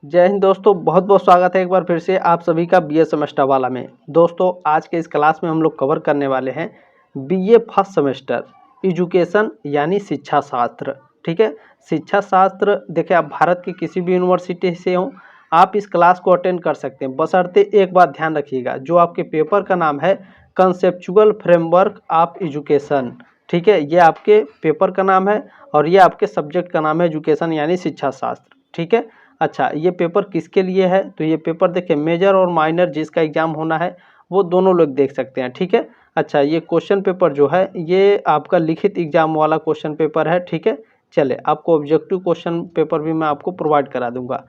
जय हिंद दोस्तों, बहुत बहुत स्वागत है एक बार फिर से आप सभी का बीए सेमेस्टर वाला में। दोस्तों आज के इस क्लास में हम लोग कवर करने वाले हैं बीए फर्स्ट सेमेस्टर एजुकेशन यानी शिक्षा शास्त्र। ठीक है, शिक्षा शास्त्र देखिए, आप भारत की किसी भी यूनिवर्सिटी से हो आप इस क्लास को अटेंड कर सकते हैं, बशर्ते एक बात ध्यान रखिएगा, जो आपके पेपर का नाम है कंसेप्चुअल फ्रेमवर्क ऑफ एजुकेशन। ठीक है, ये आपके पेपर का नाम है और ये आपके सब्जेक्ट का नाम है एजुकेशन यानी शिक्षा शास्त्र। ठीक है, अच्छा ये पेपर किसके लिए है, तो ये पेपर देखिए मेजर और माइनर जिसका एग्जाम होना है वो दोनों लोग देख सकते हैं। ठीक है, अच्छा ये क्वेश्चन पेपर जो है ये आपका लिखित एग्जाम वाला क्वेश्चन पेपर है। ठीक है, चले आपको ऑब्जेक्टिव क्वेश्चन पेपर भी मैं आपको प्रोवाइड करा दूंगा।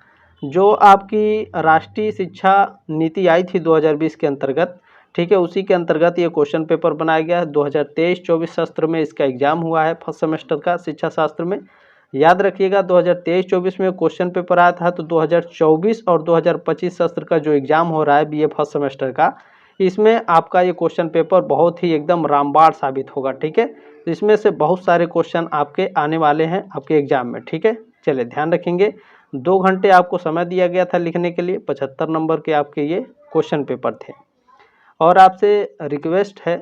जो आपकी राष्ट्रीय शिक्षा नीति आई थी 2020 के अंतर्गत, ठीक है, उसी के अंतर्गत ये क्वेश्चन पेपर बनाया गया है। 2023-24 सत्र में इसका एग्जाम हुआ है फर्स्ट सेमेस्टर का शिक्षा शास्त्र में। याद रखिएगा 2023-24 में क्वेश्चन पेपर आया था, तो 2024 और 2025 सत्र का जो एग्ज़ाम हो रहा है बीए फर्स्ट सेमेस्टर का, इसमें आपका ये क्वेश्चन पेपर बहुत ही एकदम रामबाण साबित होगा। ठीक है, तो इसमें से बहुत सारे क्वेश्चन आपके आने वाले हैं आपके एग्जाम में। ठीक है, चलिए ध्यान रखेंगे, 2 घंटे आपको समय दिया गया था लिखने के लिए, 75 नंबर के आपके ये क्वेश्चन पेपर थे। और आपसे रिक्वेस्ट है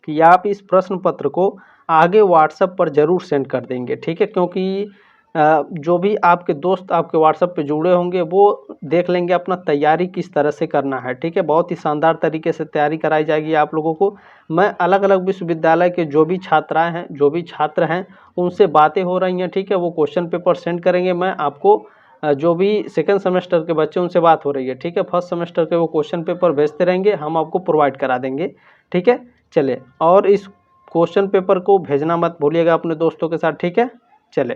कि आप इस प्रश्न पत्र को आगे व्हाट्सएप पर ज़रूर सेंड कर देंगे। ठीक है, क्योंकि जो भी आपके दोस्त आपके व्हाट्सएप पे जुड़े होंगे वो देख लेंगे अपना तैयारी किस तरह से करना है। ठीक है, बहुत ही शानदार तरीके से तैयारी कराई जाएगी आप लोगों को। मैं अलग अलग विश्वविद्यालय के जो भी छात्राएं हैं, जो भी छात्र हैं, उनसे बातें हो रही हैं। ठीक है, वो क्वेश्चन पेपर सेंड करेंगे, मैं आपको जो भी सेकेंड सेमेस्टर के बच्चे उनसे बात हो रही है, ठीक है, फर्स्ट सेमेस्टर के वो क्वेश्चन पेपर भेजते रहेंगे, हम आपको प्रोवाइड करा देंगे। ठीक है, चले, और इस क्वेश्चन पेपर को भेजना मत भूलिएगा अपने दोस्तों के साथ। ठीक है, चले,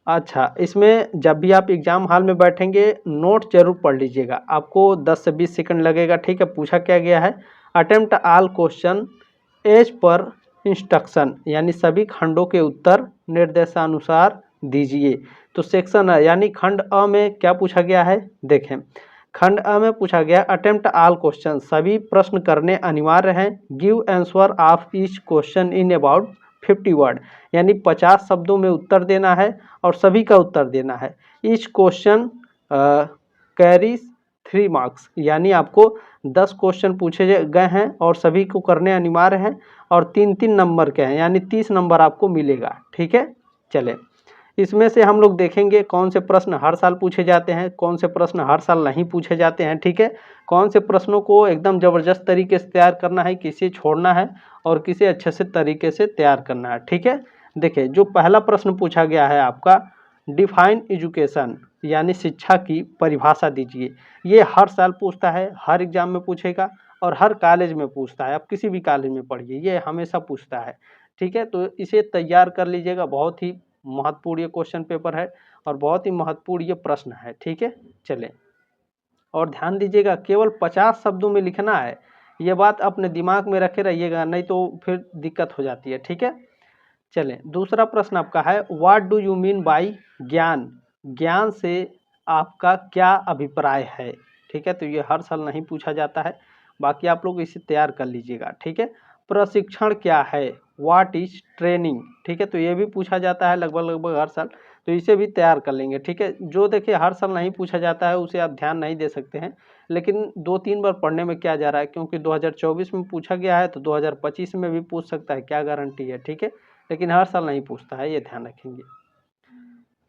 अच्छा इसमें जब भी आप एग्ज़ाम हॉल में बैठेंगे नोट जरूर पढ़ लीजिएगा, आपको 10 से 20 सेकंड लगेगा। ठीक है, पूछा क्या गया है, attempt all question as per instruction, यानी सभी खंडों के उत्तर निर्देशानुसार दीजिए। तो सेक्शन है, यानी खंड अ में क्या पूछा गया है, देखें खंड अ में पूछा गया अटेम्प्ट ऑल क्वेश्चन, सभी प्रश्न करने अनिवार्य हैं। Give answer of each question in about 50 word, यानी 50 शब्दों में उत्तर देना है और सभी का उत्तर देना है। ईच क्वेश्चन कैरीज 3 मार्क्स, यानी आपको 10 क्वेश्चन पूछे गए हैं और सभी को करने अनिवार्य हैं और 3-3 नंबर के हैं, यानी 30 नंबर आपको मिलेगा। ठीक है, चले इसमें से हम लोग देखेंगे कौन से प्रश्न हर साल पूछे जाते हैं, कौन से प्रश्न हर साल नहीं पूछे जाते हैं। ठीक है, कौन से प्रश्नों को एकदम ज़बरदस्त तरीके से तैयार करना है, किसे छोड़ना है और किसे अच्छे से तरीके से तैयार करना है। ठीक है, देखिए जो पहला प्रश्न पूछा गया है आपका, डिफाइन एजुकेशन, यानी शिक्षा की परिभाषा दीजिए। ये हर साल पूछता है, हर एग्जाम में पूछेगा और हर कॉलेज में पूछता है, आप किसी भी कॉलेज में पढ़िए ये हमेशा पूछता है। ठीक है, तो इसे तैयार कर लीजिएगा, बहुत ही महत्वपूर्ण ये क्वेश्चन पेपर है और बहुत ही महत्वपूर्ण ये प्रश्न है। ठीक है, चलें, और ध्यान दीजिएगा केवल 50 शब्दों में लिखना है, ये बात अपने दिमाग में रखे रहिएगा, नहीं तो फिर दिक्कत हो जाती है। ठीक है, चलें, दूसरा प्रश्न आपका है what do you mean by ज्ञान, ज्ञान से आपका क्या अभिप्राय है। ठीक है, तो ये हर साल नहीं पूछा जाता है, बाकी आप लोग इसे तैयार कर लीजिएगा। ठीक है, प्रशिक्षण क्या है, व्हाट इज ट्रेनिंग। ठीक है, तो ये भी पूछा जाता है लगभग हर साल, तो इसे भी तैयार कर लेंगे। ठीक है, जो देखिए हर साल नहीं पूछा जाता है उसे आप ध्यान नहीं दे सकते हैं, लेकिन 2-3 बार पढ़ने में क्या जा रहा है, क्योंकि 2024 में पूछा गया है तो 2025 में भी पूछ सकता है, क्या गारंटी है। ठीक है, लेकिन हर साल नहीं पूछता है, ये ध्यान रखेंगे।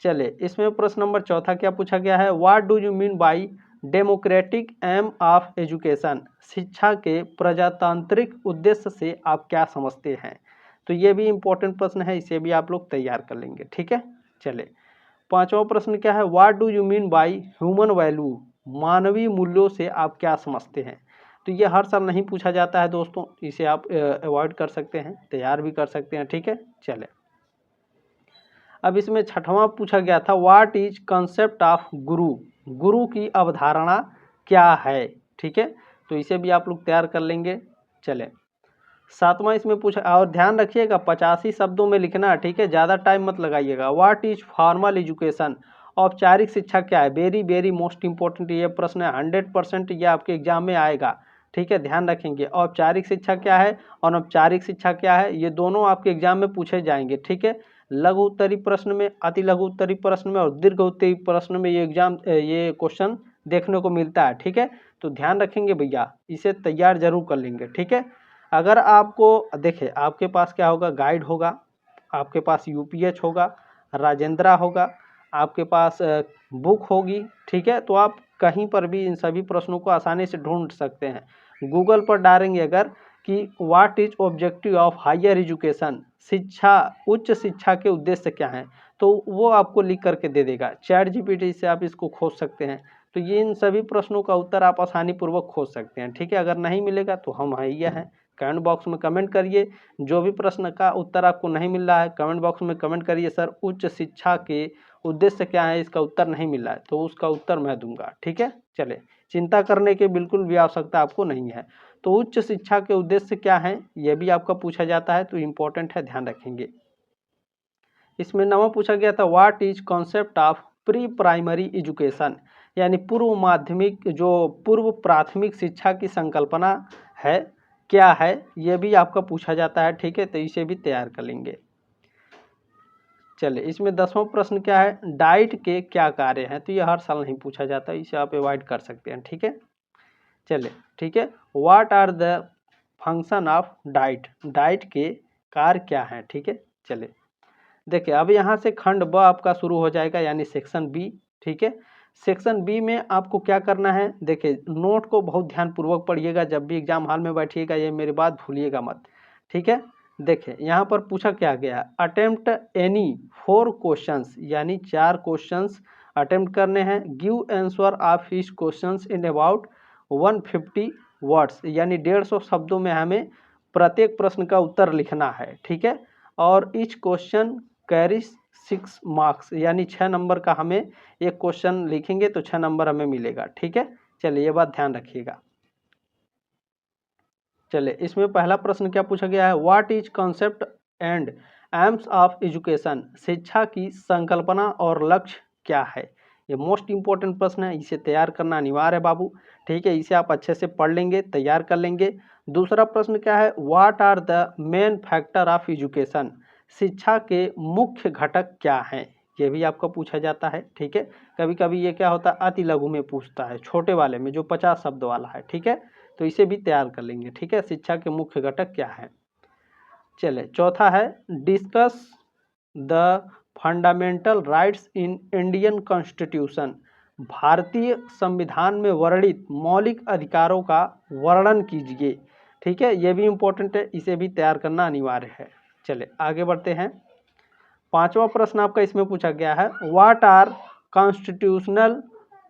चले, इसमें प्रश्न नंबर चौथा क्या पूछा गया है, what do you mean by democratic aim of education, शिक्षा के प्रजातांत्रिक उद्देश्य से आप क्या समझते हैं। तो ये भी इम्पोर्टेंट प्रश्न है, इसे भी आप लोग तैयार कर लेंगे। ठीक है, चले, पांचवा प्रश्न क्या है, what do you mean by human value, मानवीय मूल्यों से आप क्या समझते हैं। तो ये हर साल नहीं पूछा जाता है दोस्तों, इसे आप अवॉइड कर सकते हैं, तैयार भी कर सकते हैं। ठीक है, चले, अब इसमें छठवां पूछा गया था व्हाट इज कंसेप्ट ऑफ गुरु, गुरु की अवधारणा क्या है। ठीक है, तो इसे भी आप लोग तैयार कर लेंगे। चले, सातवां इसमें पूछा, और ध्यान रखिएगा 85 शब्दों में लिखना। ठीक है, ज़्यादा टाइम मत लगाइएगा। व्हाट इज फॉर्मल एजुकेशन, औपचारिक शिक्षा क्या है, वेरी वेरी मोस्ट इंपॉर्टेंट ये प्रश्न है, 100% ये आपके एग्जाम में आएगा। ठीक है, ध्यान रखेंगे, औपचारिक शिक्षा क्या है और अनौपचारिक शिक्षा क्या है, ये दोनों आपके एग्जाम में पूछे जाएंगे। ठीक है, लघु उत्तरी प्रश्न में, अति लघु उत्तरी प्रश्न में और दीर्घ उत्तरी प्रश्न में ये क्वेश्चन देखने को मिलता है। ठीक है, तो ध्यान रखेंगे भैया, इसे तैयार जरूर कर लेंगे। ठीक है, अगर आपको देखिए आपके पास क्या होगा, गाइड होगा, आपके पास यूपीएच होगा, राजेंद्रा होगा, आपके पास बुक होगी। ठीक है, तो आप कहीं पर भी इन सभी प्रश्नों को आसानी से ढूंढ सकते हैं। गूगल पर डालेंगे अगर कि what is objective of higher education, शिक्षा, उच्च शिक्षा के उद्देश्य क्या हैं, तो वो आपको लिख करके दे देगा। चैट जीपीटी से आप इसको खोज सकते हैं। तो ये इन सभी प्रश्नों का उत्तर आप आसानी पूर्वक खोज सकते हैं। ठीक है, अगर नहीं मिलेगा तो हम ये हैं, कमेंट बॉक्स में कमेंट करिए। जो भी प्रश्न का उत्तर आपको नहीं मिल रहा है कमेंट बॉक्स में कमेंट करिए, सर उच्च शिक्षा के उद्देश्य क्या है, इसका उत्तर नहीं मिल रहा है, तो उसका उत्तर मैं दूंगा। ठीक है, चले, चिंता करने की बिल्कुल भी आवश्यकता आपको नहीं है। तो उच्च शिक्षा के उद्देश्य क्या है, यह भी आपका पूछा जाता है, तो इम्पोर्टेंट है, ध्यान रखेंगे। इसमें 9वां पूछा गया था what is concept of pre primary education, यानी पूर्व माध्यमिक, जो पूर्व प्राथमिक शिक्षा की संकल्पना है, क्या है, यह भी आपका पूछा जाता है। ठीक है, तो इसे भी तैयार कर लेंगे। चलिए, इसमें 10वां प्रश्न क्या है, डाइट के क्या कार्य हैं, तो ये हर साल नहीं पूछा जाता, इसे आप अवॉइड कर सकते हैं। ठीक है, चलिए, ठीक है, what are the function of diet, diet के कार्य क्या हैं। ठीक है, चलिए देखिए, अब यहाँ से खंड ब आपका शुरू हो जाएगा, यानी सेक्शन बी। ठीक है, सेक्शन बी में आपको क्या करना है, देखिए नोट को बहुत ध्यानपूर्वक पढ़िएगा, जब भी एग्जाम हॉल में बैठिएगा, ये मेरी बात भूलिएगा मत। ठीक है, देखिए यहाँ पर पूछा क्या गया है, अटेम्प्ट एनी 4 क्वेश्चंस, यानी 4 क्वेश्चंस अटेम्प्ट करने हैं। Give answer of each questions in about 150 words, यानी 150 शब्दों में हमें प्रत्येक प्रश्न का उत्तर लिखना है। ठीक है, और ईच क्वेश्चन कैरी 6 मार्क्स, यानी 6 नंबर का हमें एक क्वेश्चन लिखेंगे तो 6 नंबर हमें मिलेगा। ठीक है, चलिए ये बात ध्यान रखिएगा। चलिए, इसमें पहला प्रश्न क्या पूछा गया है, what is concept and AIIMS of education, शिक्षा की संकल्पना और लक्ष्य क्या है। ये मोस्ट इंपॉर्टेंट प्रश्न है, इसे तैयार करना अनिवार्य है बाबू। ठीक है, इसे आप अच्छे से पढ़ लेंगे, तैयार कर लेंगे। दूसरा प्रश्न क्या है, what are the main factor of education, शिक्षा के मुख्य घटक क्या हैं, ये भी आपको पूछा जाता है। ठीक है, कभी कभी ये क्या होता है, अति लघु में पूछता है, छोटे वाले में जो 50 शब्द वाला है। ठीक है, तो इसे भी तैयार कर लेंगे। ठीक है, शिक्षा के मुख्य घटक क्या है। चले, चौथा है discuss the fundamental rights in Indian constitution, भारतीय संविधान में वर्णित मौलिक अधिकारों का वर्णन कीजिए। ठीक है, ये भी इम्पोर्टेंट है, इसे भी तैयार करना अनिवार्य है। चले आगे बढ़ते हैं। 5वां प्रश्न आपका इसमें पूछा गया है, what are constitutional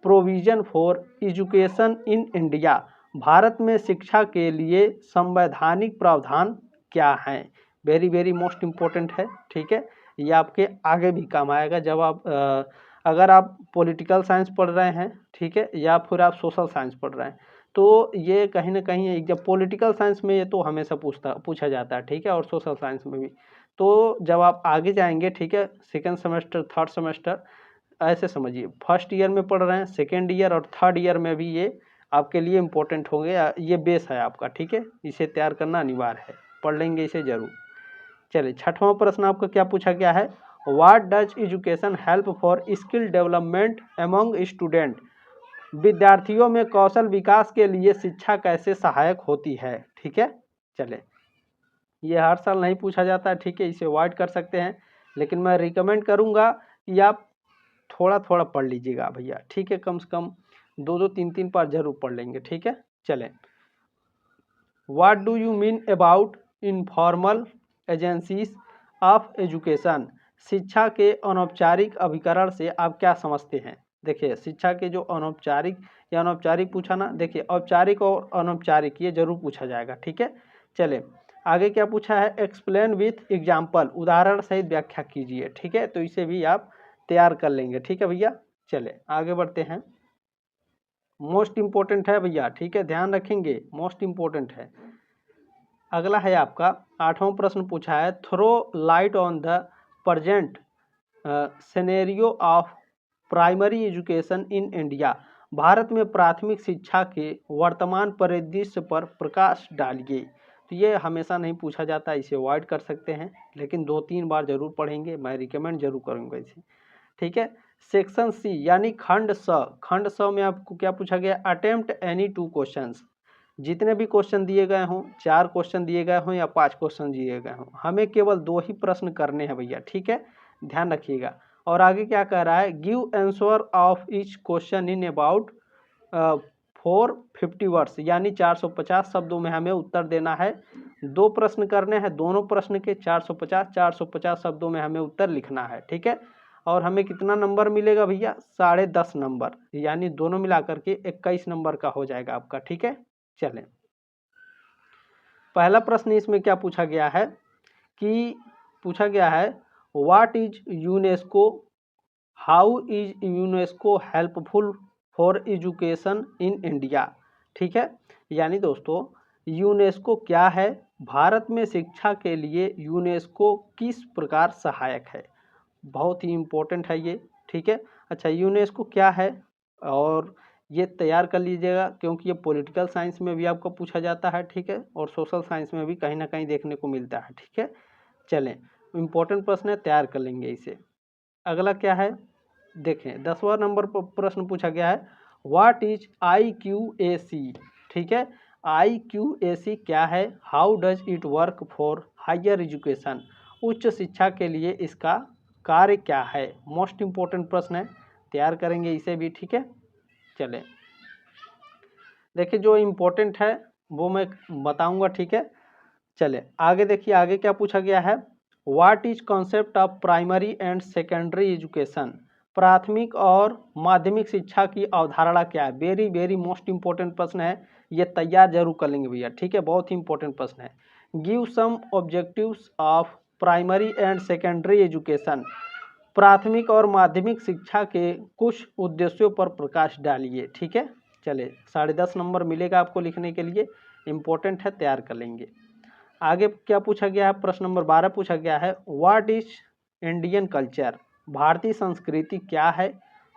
provision for education in India, भारत में शिक्षा के लिए संवैधानिक प्रावधान क्या हैं। वेरी वेरी मोस्ट इम्पोर्टेंट है। ठीक है, ये आपके आगे भी काम आएगा, जब आप अगर आप पॉलिटिकल साइंस पढ़ रहे हैं, ठीक है, या फिर आप सोशल साइंस पढ़ रहे हैं, तो ये कहीं ना कहीं जब पॉलिटिकल साइंस में ये तो हमेशा पूछा जाता है। ठीक है, और सोशल साइंस में भी, तो जब आप आगे जाएंगे, ठीक है, सेकेंड सेमेस्टर, थर्ड सेमेस्टर, ऐसे समझिए, फर्स्ट ईयर में पढ़ रहे हैं, सेकेंड ईयर और थर्ड ईयर में भी ये आपके लिए इम्पोर्टेंट होंगे, ये बेस है आपका। ठीक है, इसे तैयार करना अनिवार्य है, पढ़ लेंगे इसे जरूर। चलिए, 6वां प्रश्न आपका क्या पूछा गया है, what does education help for skill development among student, विद्यार्थियों में कौशल विकास के लिए शिक्षा कैसे सहायक होती है। ठीक है, चले, ये हर साल नहीं पूछा जाता है। ठीक है, इसे अवॉइड कर सकते हैं, लेकिन मैं रिकमेंड करूंगा कि आप थोड़ा थोड़ा पढ़ लीजिएगा भैया। ठीक है, कम से कम 2-2, 3-3 बार जरूर पढ़ लेंगे। ठीक है, चलें, what do you mean about informal agencies of education, शिक्षा के अनौपचारिक अभिकरण से आप क्या समझते हैं। देखिए, शिक्षा के जो अनौपचारिक या अनौपचारिक पूछा ना, देखिए औपचारिक और अनौपचारिक ये जरूर पूछा जाएगा। ठीक है, चले आगे क्या पूछा है, एक्सप्लेन विथ एग्जाम्पल, उदाहरण सहित व्याख्या कीजिए। ठीक है, तो इसे भी आप तैयार कर लेंगे। ठीक है भैया, चले आगे बढ़ते हैं। मोस्ट इम्पोर्टेंट है भैया। ठीक है, ध्यान रखेंगे, मोस्ट इम्पोर्टेंट है। अगला है आपका 8वां प्रश्न पूछा है, throw light on the present scenario of primary education in India, भारत में प्राथमिक शिक्षा के वर्तमान परिदृश्य पर प्रकाश डालिए। तो ये हमेशा नहीं पूछा जाता, इसे अवॉइड कर सकते हैं, लेकिन 2-3 बार जरूर पढ़ेंगे, मैं रिकमेंड जरूर करूँगा इसे। ठीक है। सेक्शन सी यानी खंड स में आपको क्या पूछा गया, अटेम्प्ट एनी 2 क्वेश्चंस। जितने भी क्वेश्चन दिए गए हों, 4 क्वेश्चन दिए गए हों या 5 क्वेश्चन दिए गए हों, हमें केवल 2 ही प्रश्न करने हैं भैया। ठीक है, ध्यान रखिएगा। और आगे क्या कह रहा है, give answer of each question in about 450 words, यानी 450 शब्दों में हमें उत्तर देना है। 2 प्रश्न करने हैं, दोनों प्रश्न के 450 शब्दों में हमें उत्तर लिखना है। ठीक है, और हमें कितना नंबर मिलेगा भैया, 10.5 नंबर, यानी दोनों मिलाकर के 21 नंबर का हो जाएगा आपका। ठीक है, चलें। पहला प्रश्न इसमें क्या पूछा गया है कि पूछा गया है what is UNESCO, how is UNESCO helpful for education in India. ठीक है, यानी दोस्तों यूनेस्को क्या है, भारत में शिक्षा के लिए यूनेस्को किस प्रकार सहायक है, बहुत ही इम्पोर्टेंट है ये। ठीक है, अच्छा यूनेस्को क्या है, और ये तैयार कर लीजिएगा क्योंकि ये पॉलिटिकल साइंस में भी आपको पूछा जाता है। ठीक है, और सोशल साइंस में भी कहीं ना कहीं देखने को मिलता है। ठीक है, चलें, इम्पोर्टेंट प्रश्न है, तैयार कर लेंगे इसे। अगला क्या है, देखें 10वां नंबर पर प्रश्न पूछा गया है व्हाट इज IQAC। ठीक है, IQAC क्या है, how does it work for higher education, उच्च शिक्षा के लिए इसका कार्य क्या है, मोस्ट इम्पोर्टेंट प्रश्न है, तैयार करेंगे इसे भी। ठीक है, चलें, देखिए जो इम्पोर्टेंट है वो मैं बताऊंगा। ठीक है, चलें आगे। देखिए आगे क्या पूछा गया है, what is concept of primary and secondary education, प्राथमिक और माध्यमिक शिक्षा की अवधारणा क्या है। वेरी वेरी मोस्ट इंपॉर्टेंट प्रश्न है, ये तैयार जरूर कर लेंगे भैया। ठीक है, बहुत ही इंपॉर्टेंट प्रश्न है। Give some objectives of primary and secondary education, प्राथमिक और माध्यमिक शिक्षा के कुछ उद्देश्यों पर प्रकाश डालिए। ठीक है, चले 10.5 नंबर मिलेगा आपको लिखने के लिए, इम्पोर्टेंट है, तैयार कर लेंगे। आगे क्या पूछा गया है, प्रश्न नंबर 12 पूछा गया है व्हाट इज इंडियन कल्चर, भारतीय संस्कृति क्या है।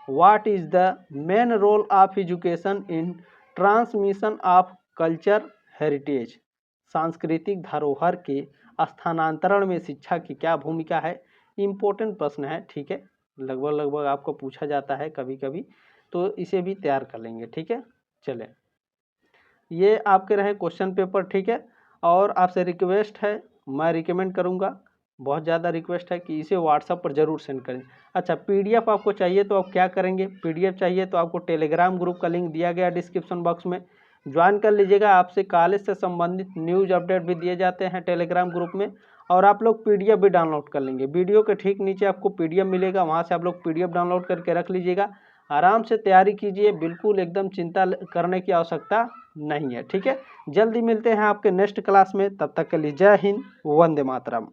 What is the main role of education in transmission of culture heritage, सांस्कृतिक धरोहर के स्थानांतरण में शिक्षा की क्या भूमिका है। इम्पोर्टेंट प्रश्न है। ठीक है, लगभग आपको पूछा जाता है कभी कभी, तो इसे भी तैयार कर लेंगे। ठीक है, चलें, ये आपके रहे क्वेश्चन पेपर। ठीक है, और आपसे रिक्वेस्ट है, मैं रिकमेंड करूँगा, बहुत ज़्यादा रिक्वेस्ट है कि इसे व्हाट्सएप पर ज़रूर सेंड करें। अच्छा, PDF आपको चाहिए तो आप क्या करेंगे, PDF चाहिए तो आपको टेलीग्राम ग्रुप का लिंक दिया गया डिस्क्रिप्शन बॉक्स में, ज्वाइन कर लीजिएगा। आपसे कॉलेज से संबंधित न्यूज़ अपडेट भी दिए जाते हैं टेलीग्राम ग्रुप में, और आप लोग PDF भी डाउनलोड कर लेंगे। वीडियो के ठीक नीचे आपको PDF मिलेगा, वहाँ से आप लोग PDF डाउनलोड करके रख लीजिएगा। आराम से तैयारी कीजिए, बिल्कुल एकदम चिंता करने की आवश्यकता नहीं है। ठीक है, जल्दी मिलते हैं आपके नेक्स्ट क्लास में, तब तक के लिए जय हिंद, वंदे मातरम।